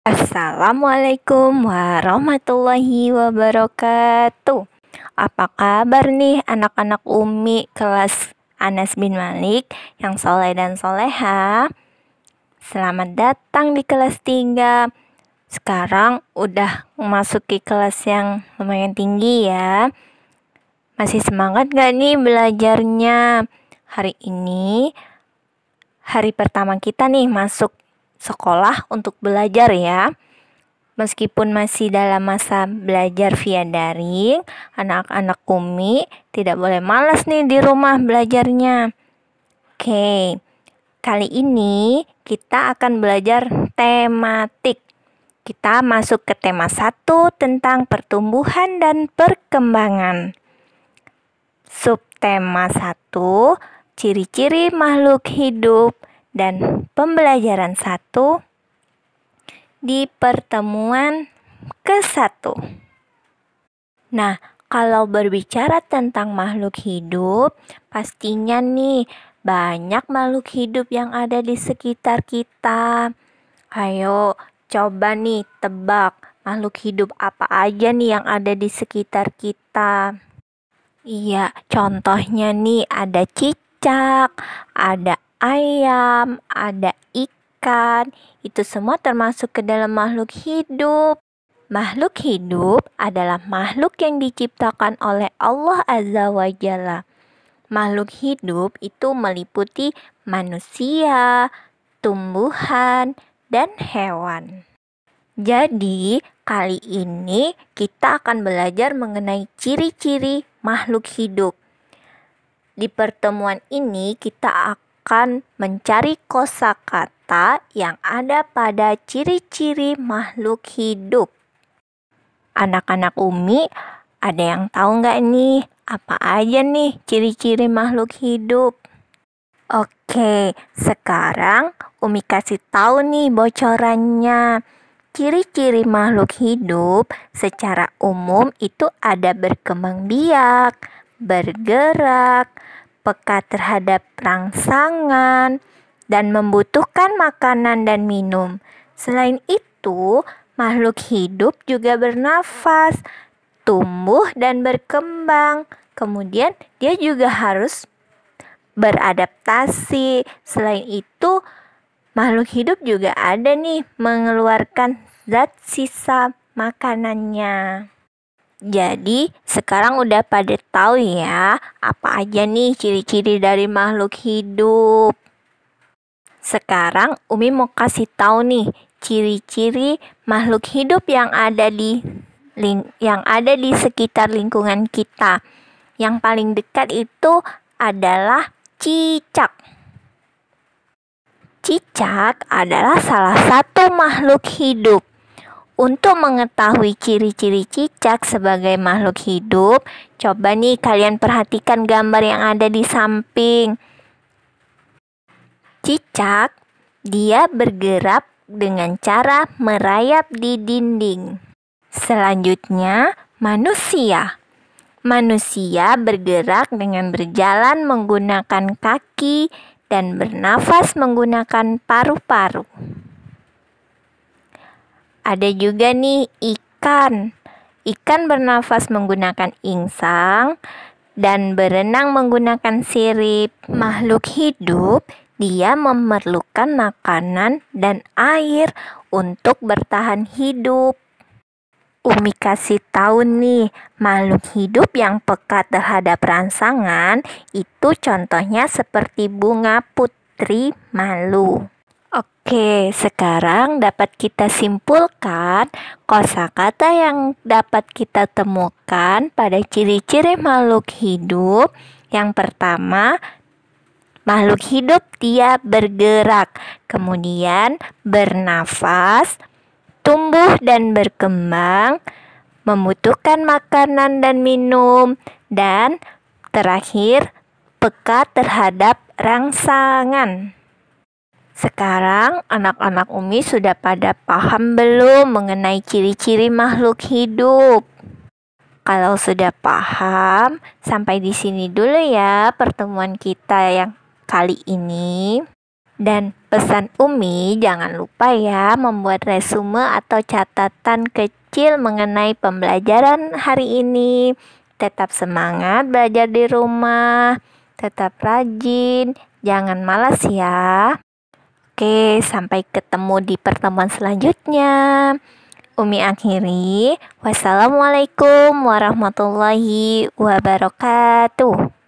Assalamualaikum warahmatullahi wabarakatuh. Apa kabar nih anak-anak Umi kelas Anas bin Malik yang soleh dan soleha? Selamat datang di kelas 3. Sekarang udah memasuki kelas yang lumayan tinggi ya. Masih semangat gak nih belajarnya? Hari ini hari pertama kita nih masuk sekolah untuk belajar ya. Meskipun masih dalam masa belajar via daring, anak-anak Umi tidak boleh malas nih di rumah belajarnya. Oke, kali ini kita akan belajar tematik. Kita masuk ke tema 1 tentang pertumbuhan dan perkembangan. Subtema 1, ciri-ciri makhluk hidup, dan pembelajaran 1 di pertemuan ke-1. Nah, kalau berbicara tentang makhluk hidup, pastinya nih banyak makhluk hidup yang ada di sekitar kita. Ayo, coba nih tebak makhluk hidup apa aja nih yang ada di sekitar kita. Iya, contohnya nih ada cicak, ada ayam, ada ikan. Itu semua termasuk ke dalam makhluk hidup. Makhluk hidup adalah makhluk yang diciptakan oleh Allah Azza wa Jalla. Makhluk hidup itu meliputi manusia, tumbuhan, dan hewan. Jadi, kali ini kita akan belajar mengenai ciri-ciri makhluk hidup. Di pertemuan ini kita akan mencari kosakata yang ada pada ciri-ciri makhluk hidup. Anak-anak Umi, ada yang tahu nggak nih apa aja nih ciri-ciri makhluk hidup? Oke, sekarang Umi kasih tahu nih bocorannya. Ciri-ciri makhluk hidup secara umum itu ada berkembang biak, bergerak, peka terhadap rangsangan, dan membutuhkan makanan dan minum. Selain itu, makhluk hidup juga bernafas, tumbuh dan berkembang. Kemudian dia juga harus beradaptasi. Selain itu, makhluk hidup juga ada nih mengeluarkan zat sisa makanannya. Jadi sekarang udah pada tahu ya apa aja nih ciri-ciri dari makhluk hidup. Sekarang Umi mau kasih tahu nih ciri-ciri makhluk hidup yang ada di sekitar lingkungan kita. Yang paling dekat itu adalah cicak. Cicak adalah salah satu makhluk hidup. Untuk mengetahui ciri-ciri cicak sebagai makhluk hidup, coba nih kalian perhatikan gambar yang ada di samping. Cicak, dia bergerak dengan cara merayap di dinding. Selanjutnya, manusia. Manusia bergerak dengan berjalan menggunakan kaki dan bernafas menggunakan paru-paru. Ada juga nih ikan. Ikan bernafas menggunakan insang dan berenang menggunakan sirip. Makhluk hidup, dia memerlukan makanan dan air untuk bertahan hidup. Umi kasih tahu nih, makhluk hidup yang peka terhadap rangsangan itu contohnya seperti bunga putri malu. Oke, sekarang dapat kita simpulkan kosakata yang dapat kita temukan pada ciri-ciri makhluk hidup. Yang pertama, makhluk hidup dia bergerak, kemudian bernafas, tumbuh dan berkembang, membutuhkan makanan dan minum, dan terakhir peka terhadap rangsangan. Sekarang anak-anak Umi sudah pada paham belum mengenai ciri-ciri makhluk hidup? Kalau sudah paham, sampai di sini dulu ya pertemuan kita yang kali ini. Dan pesan Umi, jangan lupa ya membuat resume atau catatan kecil mengenai pembelajaran hari ini. Tetap semangat belajar di rumah, tetap rajin, jangan malas ya. Oke, sampai ketemu di pertemuan selanjutnya. Umi akhiri, wassalamualaikum warahmatullahi wabarakatuh.